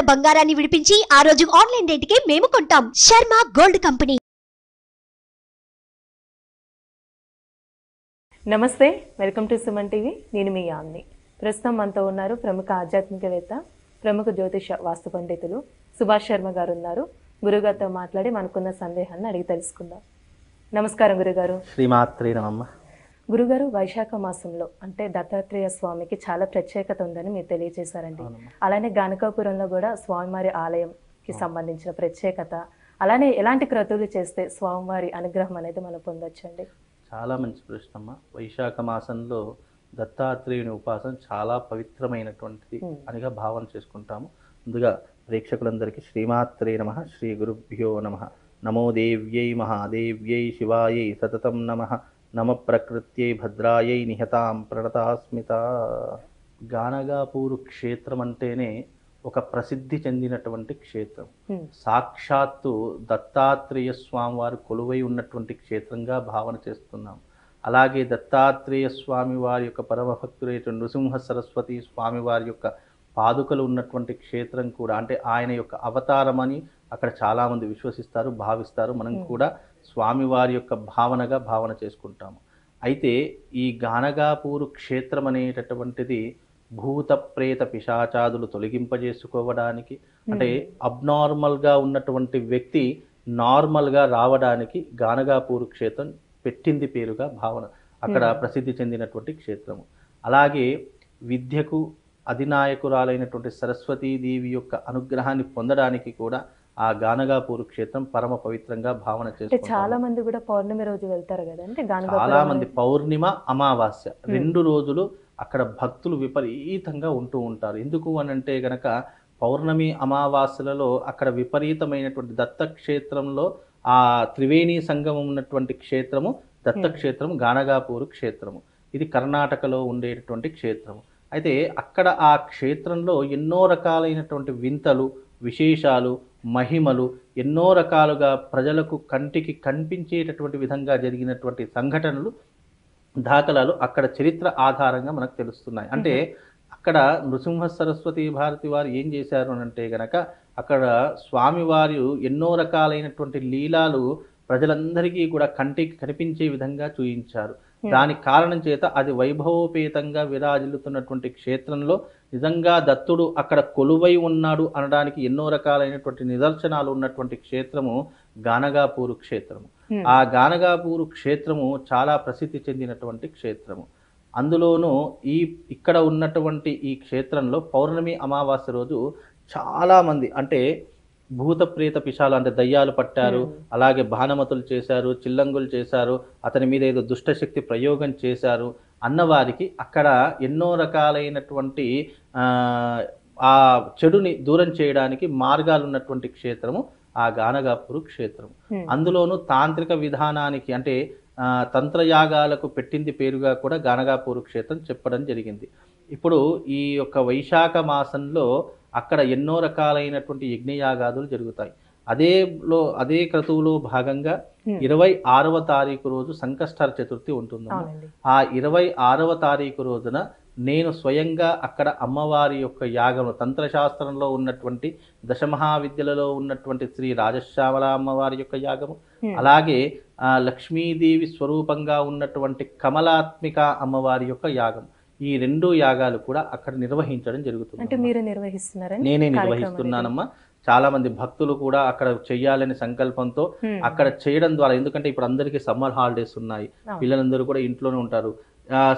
గ్రాముల బంగారాన్ని విడిపించి ఆ రోజు ఆన్లైన్ రేటుకే మేము కొంటాం. Sharma gold company. నమస్తే, వెల్కమ్ టు సుమన్ టీవీ. నేను మీ యామ్ని. ప్రస్తుతం మనతో ఉన్నారు ప్రముఖ ఆధ్యాత్మికవేత్త, ప్రముఖ జ్యోతిష వాస్తు పండితులు సుభాష్ శర్మ గారు ఉన్నారు. గురుగారితో మాట్లాడి మనకున్న సందేహాన్ని అడిగి తెలుసుకుందాం. నమస్కారం గురుగారు. శ్రీమాత్రే నమః. గురుగారు, వైశాఖ మాసంలో అంటే దత్తాత్రేయ స్వామికి చాలా ప్రత్యేకత ఉందని మీరు తెలియజేశారండి. అలానే గానకాపురంలో కూడా స్వామివారి ఆలయంకి సంబంధించిన ప్రత్యేకత, అలానే ఎలాంటి క్రతువులు చేస్తే స్వామివారి అనుగ్రహం అనేది మనం పొందొచ్చండి? చాలా మంచి ప్రశ్నమ్మ. వైశాఖ మాసంలో దత్తాత్రేయుని ఉపాసన చాలా పవిత్రమైనటువంటిది అనిగా భావన చేసుకుంటాము. ముందుగా ప్రేక్షకులందరికీ శ్రీమాత్రే నమః, శ్రీ గురుభ్యో నమః. నమో దేవ్యై మహాదేవ్యై శివాయై సతతం నమః. నమ ప్రకృత్యై భద్రాయై నిహతాం ప్రణతాస్మిత. గానగాపూరు క్షేత్రం అంటేనే ఒక ప్రసిద్ధి చెందినటువంటి క్షేత్రం. సాక్షాత్తు దత్తాత్రేయ స్వామి వారు కొలువై ఉన్నటువంటి క్షేత్రంగా భావన చేస్తున్నాం. అలాగే దత్తాత్రేయ స్వామి వారి యొక్క పరమభక్తుడైన నృసింహ సరస్వతి స్వామి వారి యొక్క పాదుకలు ఉన్నటువంటి క్షేత్రం కూడా, అంటే ఆయన యొక్క అవతారమని అక్కడ చాలామంది విశ్వసిస్తారు, భావిస్తారు. మనం కూడా స్వామివారి యొక్క భావన చేసుకుంటాము. అయితే ఈ గానగాపూరు క్షేత్రం అనేటటువంటిది భూత ప్రేత పిశాచాదులు తొలగింపజేసుకోవడానికి, అంటే అబ్నార్మల్గా ఉన్నటువంటి వ్యక్తి నార్మల్గా రావడానికి గానగాపూరు క్షేత్రం పెట్టింది పేరుగా భావన, అక్కడ ప్రసిద్ధి చెందినటువంటి క్షేత్రము. అలాగే విద్యకు అధినాయకురాలైనటువంటి సరస్వతీదేవి యొక్క అనుగ్రహాన్ని పొందడానికి కూడా ఆ గానగాపూరు క్షేత్రం పరమ పవిత్రంగా భావన చేస్తారు. చాలా మంది కూడా పౌర్ణమి రోజు వెళ్తారు కదండి. చాలా మంది పౌర్ణిమ, అమావాస్య 2 రోజులు అక్కడ భక్తులు విపరీతంగా ఉంటూ ఉంటారు. ఎందుకు అని అంటే గనక పౌర్ణమి అమావాస్యలలో అక్కడ విపరీతమైనటువంటి దత్తక్షేత్రంలో ఆ త్రివేణి సంగమం ఉన్నటువంటి క్షేత్రము దత్తక్షేత్రము, గానగాపూరు క్షేత్రము. ఇది కర్ణాటకలో ఉండేటటువంటి క్షేత్రము. అయితే అక్కడ ఆ క్షేత్రంలో ఎన్నో రకాలైనటువంటి వింతలు, విశేషాలు, మహిమలు, ఎన్నో రకాలుగా ప్రజలకు కంటికి కనిపించేటటువంటి విధంగా జరిగినటువంటి సంఘటనలు, దాఖలాలు అక్కడ చరిత్ర ఆధారంగా మనకు తెలుస్తున్నాయి. అంటే అక్కడ నృసింహ సరస్వతి భారతి వారు ఏం చేశారు అని అంటే గనక అక్కడ స్వామివారు ఎన్నో రకాలైనటువంటి లీలాలు ప్రజలందరికీ కూడా కంటికి కనిపించే విధంగా చూయించారు. దానికి కారణం చేత అది వైభవోపేతంగా విరాజిల్లుతున్నటువంటి క్షేత్రంలో నిజంగా దత్తుడు అక్కడ కొలువై ఉన్నాడు అనడానికి ఎన్నో రకాలైనటువంటి నిదర్శనాలు ఉన్నటువంటి క్షేత్రము గానగాపూరు క్షేత్రము. ఆ గానగాపూరు క్షేత్రము చాలా ప్రసిద్ధి చెందినటువంటి క్షేత్రము. అందులోనూ ఇక్కడ ఉన్నటువంటి ఈ క్షేత్రంలో పౌర్ణమి అమావాస్య రోజు చాలామంది, అంటే భూత ప్రేత పిశాలు, అంటే దయ్యాలు పట్టారు, అలాగే భానమతులు చేశారు, చిల్లంగులు చేశారు, అతని మీద ఏదో దుష్టశక్తి ప్రయోగం చేశారు అన్నవారికి అక్కడ ఎన్నో రకాలైనటువంటి ఆ చెడుని దూరం చేయడానికి మార్గాలు ఉన్నటువంటి క్షేత్రము ఆ గానగాపూరు క్షేత్రం. అందులోనూ తాంత్రిక విధానానికి, అంటే తంత్రయాగాలకు పెట్టింది పేరుగా కూడా గానగాపూరు క్షేత్రం చెప్పడం జరిగింది. ఇప్పుడు ఈ యొక్క వైశాఖ మాసంలో అక్కడ ఎన్నో రకాలైనటువంటి యజ్ఞయాగాదులు జరుగుతాయి. అదే క్రతువులో భాగంగా 26వ తారీఖు రోజు సంకష్టహర చతుర్థి ఉంటుంది. ఆ 26వ తారీఖు రోజున నేను స్వయంగా అక్కడ అమ్మవారి యొక్క యాగము, తంత్రశాస్త్రంలో ఉన్నటువంటి దశమహావిద్యలలో ఉన్నటువంటి శ్రీ రాజశ్యామల అమ్మవారి యొక్క యాగము, అలాగే లక్ష్మీదేవి స్వరూపంగా ఉన్నటువంటి కమలాత్మిక అమ్మవారి యొక్క యాగం, ఈ 2 యాగాలు కూడా అక్కడ నిర్వహించడం జరుగుతుంది. అంటే మీరు నిర్వహిస్తున్నారా? నేనే నిర్వహిస్తున్నానమ్మా. చాలా మంది భక్తులు కూడా అక్కడ చెయ్యాలని సంకల్పంతో అక్కడ చేయడం ద్వారా, ఎందుకంటే ఇప్పుడు అందరికీ సమ్మర్ హాలిడేస్ ఉన్నాయి, పిల్లలందరూ కూడా ఇంట్లోనే ఉంటారు.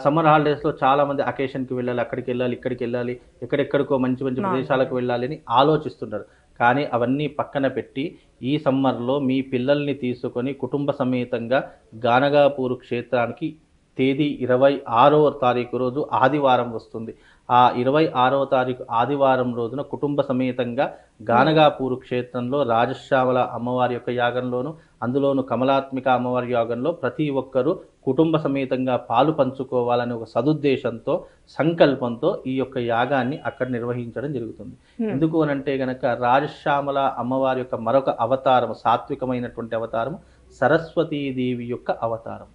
సమ్మర్ హాలిడేస్లో చాలా మంది అకేషన్కి వెళ్ళాలి, అక్కడికి వెళ్ళాలి, ఇక్కడికి వెళ్ళాలి, ఎక్కడెక్కడికో మంచి మంచి ప్రదేశాలకు వెళ్ళాలి అని ఆలోచిస్తున్నారు. కానీ అవన్నీ పక్కన పెట్టి ఈ సమ్మర్లో మీ పిల్లల్ని తీసుకొని కుటుంబ సమేతంగా గానగాపూరు క్షేత్రానికి తేదీ 26వ తారీఖు రోజు ఆదివారం వస్తుంది. ఆ 26వ తారీఖు ఆదివారం రోజున కుటుంబ సమేతంగా గానగాపూరు క్షేత్రంలో రాజశ్యామల అమ్మవారి యొక్క యాగంలోను, అందులోను కమలాత్మిక అమ్మవారి యాగంలో ప్రతి ఒక్కరూ కుటుంబ సమేతంగా పాలు పంచుకోవాలనే ఒక సదుద్దేశంతో, సంకల్పంతో ఈ యొక్క యాగాన్ని అక్కడ నిర్వహించడం జరుగుతుంది. ఎందుకు అనంటే గనక రాజశ్యామల అమ్మవారి యొక్క మరొక అవతారం, సాత్వికమైనటువంటి అవతారం సరస్వతీదేవి యొక్క అవతారం.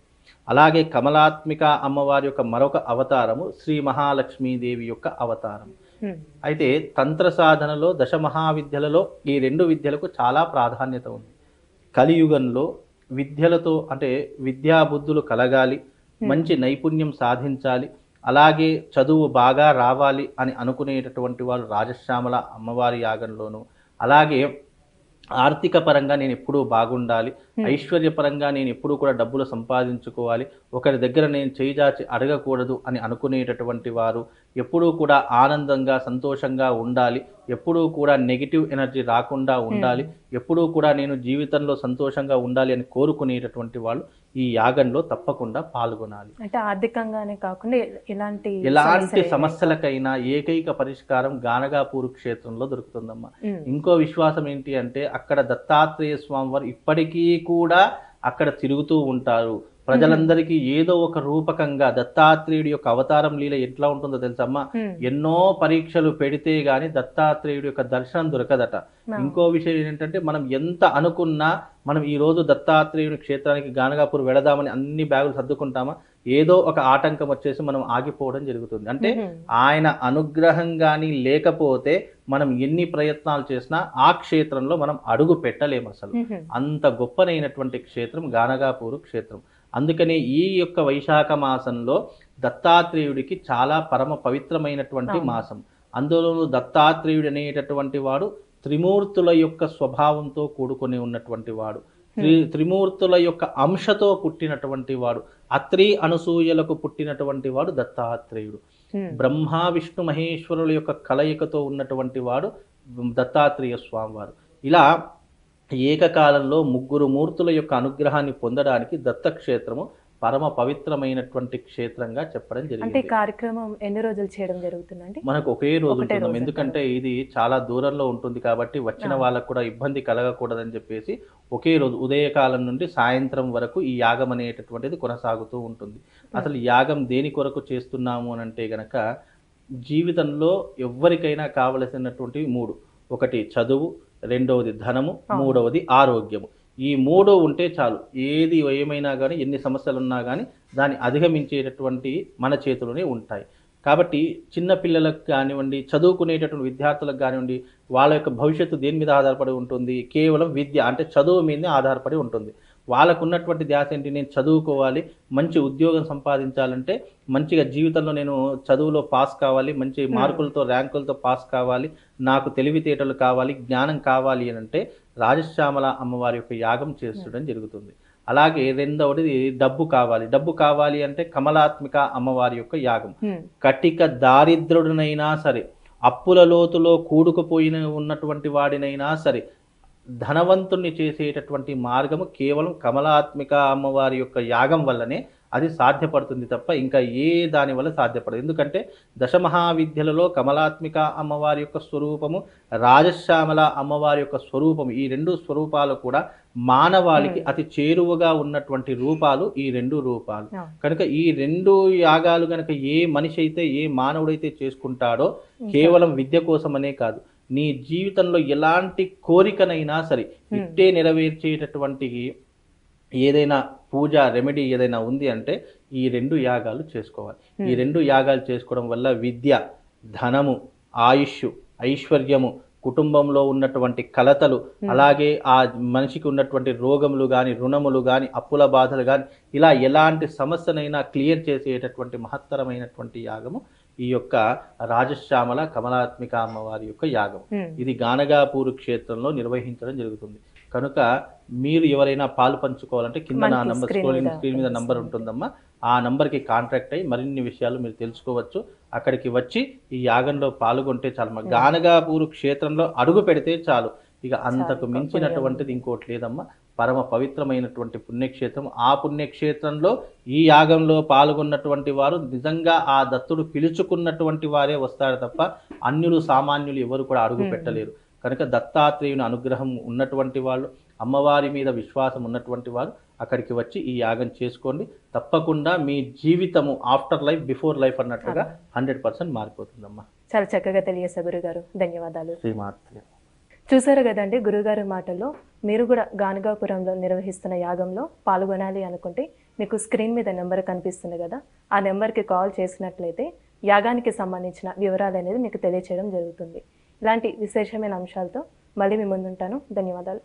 అలాగే కమలాత్మిక అమ్మవారి యొక్క మరొక అవతారము శ్రీ మహాలక్ష్మీదేవి యొక్క అవతారం. అయితే తంత్ర సాధనలో దశ మహావిద్యలలో ఈ 2 విద్యలకు చాలా ప్రాధాన్యత ఉంది. కలియుగంలో విద్యలతో అంటే విద్యా బుద్ధులు కలగాలి, మంచి నైపుణ్యం సాధించాలి, అలాగే చదువు బాగా రావాలి అని అనుకునేటటువంటి వాళ్ళు రాజశ్యామల అమ్మవారి యాగంలోను, అలాగే ఆర్థిక పరంగా నేను ఎప్పుడూ బాగుండాలి, ఐశ్వర్యపరంగా నేను ఎప్పుడూ కూడా డబ్బులు సంపాదించుకోవాలి, ఒకరి దగ్గర నేను చేయిచాచి అడగకూడదు అని అనుకునేటటువంటి వారు, ఎప్పుడూ కూడా ఆనందంగా సంతోషంగా ఉండాలి, ఎప్పుడూ కూడా నెగిటివ్ ఎనర్జీ రాకుండా ఉండాలి, ఎప్పుడూ కూడా నేను జీవితంలో సంతోషంగా ఉండాలి అని కోరుకునేటటువంటి వాళ్ళు ఈ యాగంలో తప్పకుండా పాల్గొనాలి. అంటే ఆర్థికంగానే కాకుండా ఎలాంటి సమస్యలకైనా ఏకైక పరిష్కారం గానగాపూర్ క్షేత్రంలో దొరుకుతుందమ్మా. ఇంకో విశ్వాసం ఏంటి అంటే అక్కడ దత్తాత్రేయ స్వామి వారు ఇప్పటికీ కూడా అక్కడ తిరుగుతూ ఉంటారు. ప్రజలందరికీ ఏదో ఒక రూపకంగా దత్తాత్రేయుడి యొక్క అవతారం లీల ఎట్లా ఉంటుందో తెలుసమ్మా, ఎన్నో పరీక్షలు పెడితే గాని దత్తాత్రేయుడి యొక్క దర్శనం దొరకదట. ఇంకో విషయం ఏంటంటే మనం ఎంత అనుకున్నా మనం ఈ రోజు దత్తాత్రేయుని క్షేత్రానికి గానగాపూర్ వెళదామని అన్ని బ్యాగులు సర్దుకుంటామా, ఏదో ఒక ఆటంకం వచ్చేసి మనం ఆగిపోవడం జరుగుతుంది. అంటే ఆయన అనుగ్రహం కానీ లేకపోతే మనం ఎన్ని ప్రయత్నాలు చేసినా ఆ క్షేత్రంలో మనం అడుగు పెట్టలేము. అసలు అంత గొప్పనైనటువంటి క్షేత్రం గానగాపూర్ క్షేత్రం. అందుకనే ఈ యొక్క వైశాఖ మాసంలో దత్తాత్రేయుడికి చాలా పరమ పవిత్రమైనటువంటి మాసం. అందులోనూ దత్తాత్రేయుడు అనేటటువంటి వాడు త్రిమూర్తుల యొక్క స్వభావంతో కూడుకొని ఉన్నటువంటి వాడు, త్రిమూర్తుల యొక్క అంశతో పుట్టినటువంటి వాడు, అత్రి అనసూయలకు పుట్టినటువంటి వాడు దత్తాత్రేయుడు. బ్రహ్మ విష్ణు మహేశ్వరుల యొక్క కలయికతో ఉన్నటువంటి వాడు దత్తాత్రేయ స్వామివారు. ఇలా ఏకకాలంలో 3 మూర్తుల యొక్క అనుగ్రహాన్ని పొందడానికి దత్తక్షేత్రము పరమ పవిత్రమైనటువంటి క్షేత్రంగా చెప్పడం జరిగింది. అంటే కార్యక్రమం ఎన్ని రోజులు చేయడం జరుగుతుందండి? మనకు ఒకే రోజు ఉంటుందాం, ఎందుకంటే ఇది చాలా దూరంలో ఉంటుంది కాబట్టి వచ్చిన వాళ్ళకు కూడా ఇబ్బంది కలగకూడదని చెప్పేసి ఒకే రోజు ఉదయకాలం నుండి సాయంత్రం వరకు ఈ యాగం అనేటటువంటిది కొనసాగుతూ ఉంటుంది. అసలు యాగం దేని కొరకు చేస్తున్నాము అని అంటే గనక జీవితంలో ఎవరికైనా కావలసినటువంటి 3, ఒకటి చదువు, రెండవది ధనము, మూడవది ఆరోగ్యము. ఈ 3 ఉంటే చాలు, ఏది ఏమైనా కానీ ఎన్ని సమస్యలు ఉన్నా కానీ దాన్ని అధిగమించేటటువంటి మన చేతిలోనే ఉంటాయి. కాబట్టి చిన్న పిల్లలకు కానివ్వండి, చదువుకునేటటువంటి విద్యార్థులకు కానివ్వండి, వాళ్ళ యొక్క భవిష్యత్తు దేని మీద ఆధారపడి ఉంటుంది, కేవలం విద్య అంటే చదువు మీదనే ఆధారపడి ఉంటుంది. వాళ్ళకు ఉన్నటువంటి ధ్యాస ఏంటి, నేను చదువుకోవాలి, మంచి ఉద్యోగం సంపాదించాలంటే మంచిగా జీవితంలో నేను చదువులో పాస్ కావాలి, మంచి మార్కులతో ర్యాంకులతో పాస్ కావాలి, నాకు తెలివితేటలు కావాలి, జ్ఞానం కావాలి అని అంటే రాజశ్యామల అమ్మవారి యొక్క యాగం చేస్తుండడం జరుగుతుంది. అలాగే రెండవది డబ్బు కావాలి, డబ్బు కావాలి అంటే కమలాత్మిక అమ్మవారి యొక్క యాగం. కటిక దారిద్రుడినైనా సరే, అప్పుల లోతులో కూడుకుపోయిన ఉన్నటువంటి వాడినైనా సరే ధనవంతుణ్ణి చేసేటటువంటి మార్గము కేవలం కమలాత్మిక అమ్మవారి యొక్క యాగం వల్లనే అది సాధ్యపడుతుంది తప్ప ఇంకా ఏ దాని వల్ల సాధ్యపడదు. ఎందుకంటే దశమహావిద్యలలో కమలాత్మిక అమ్మవారి యొక్క స్వరూపము, రాజశ్యామల అమ్మవారి యొక్క స్వరూపము, ఈ 2 స్వరూపాలు కూడా మానవాళికి అతి చేరువగా ఉన్నటువంటి రూపాలు ఈ 2 రూపాలు. కనుక ఈ 2 యాగాలు కనుక ఏ మనిషి అయితే ఏ మానవుడైతే చేసుకుంటాడో కేవలం విద్య కోసమనే కాదు, నీ జీవితంలో ఎలాంటి కోరికనైనా సరే ఇట్టే నెరవేర్చేటటువంటి ఏదైనా పూజ రెమెడీ ఏదైనా ఉంది అంటే ఈ 2 యాగాలు చేసుకోవాలి. ఈ 2 యాగాలు చేసుకోవడం వల్ల విద్య, ధనము, ఆయుష్, ఐశ్వర్యము, కుటుంబంలో ఉన్నటువంటి కలతలు, అలాగే ఆ మనిషికి ఉన్నటువంటి రోగములు కానీ, రుణములు కానీ, అప్పుల బాధలు కానీ, ఇలా ఎలాంటి సమస్యనైనా క్లియర్ చేసేటటువంటి మహత్తరమైనటువంటి యాగము ఈ యొక్క రాజశ్యామల కమలాత్మిక అమ్మవారి యొక్క యాగం. ఇది గానగాపూర్ క్షేత్రంలో నిర్వహించడం జరుగుతుంది. కనుక మీరు ఎవరైనా పాలు పంచుకోవాలంటే కింద నా నంబర్ స్క్రీన్ మీద నంబర్ ఉంటుందమ్మా, ఆ నంబర్కి కాంటాక్ట్ అయ్యి మరిన్ని విషయాలు మీరు తెలుసుకోవచ్చు. అక్కడికి వచ్చి ఈ యాగంలో పాల్గొంటే చాలు. గానగాపూర్ క్షేత్రంలో అడుగు పెడితే చాలు, ఇక అంతకు మించినటువంటిది ఇంకోటి లేదమ్మా. పరమ పవిత్రమైనటువంటి పుణ్యక్షేత్రం. ఆ పుణ్యక్షేత్రంలో ఈ యాగంలో పాల్గొన్నటువంటి వారు నిజంగా ఆ దత్తుడు పిలుచుకున్నటువంటి వారే వస్తారు తప్ప అన్యులు సామాన్యులు ఎవరు కూడా అడుగు పెట్టలేరు. కనుక దత్తాత్రేయుని అనుగ్రహం ఉన్నటువంటి వాళ్ళు, అమ్మవారి మీద విశ్వాసం ఉన్నటువంటి వారు అక్కడికి వచ్చి ఈ యాగం చేసుకోండి. తప్పకుండా మీ జీవితము ఆఫ్టర్ లైఫ్ బిఫోర్ లైఫ్ అన్నట్టుగా 100% మారిపోతుందమ్మా. చాలా చక్కగా తెలియజేశారు గురుగారు, ధన్యవాదాలు. శ్రీమాత్రే. చూసారు కదండి గురుగారి మాటల్లో. మీరు కూడా గానగాపురంలో నిర్వహిస్తున్న యాగంలో పాల్గొనాలి అనుకుంటే మీకు స్క్రీన్ మీద నెంబర్ కనిపిస్తుంది కదా, ఆ నెంబర్కి కాల్ చేసినట్లయితే యాగానికి సంబంధించిన వివరాలు అనేది మీకు తెలియచేయడం జరుగుతుంది. ఇలాంటి విశేషమైన అంశాలతో మళ్ళీ మీ ముందుంటాను. ధన్యవాదాలు.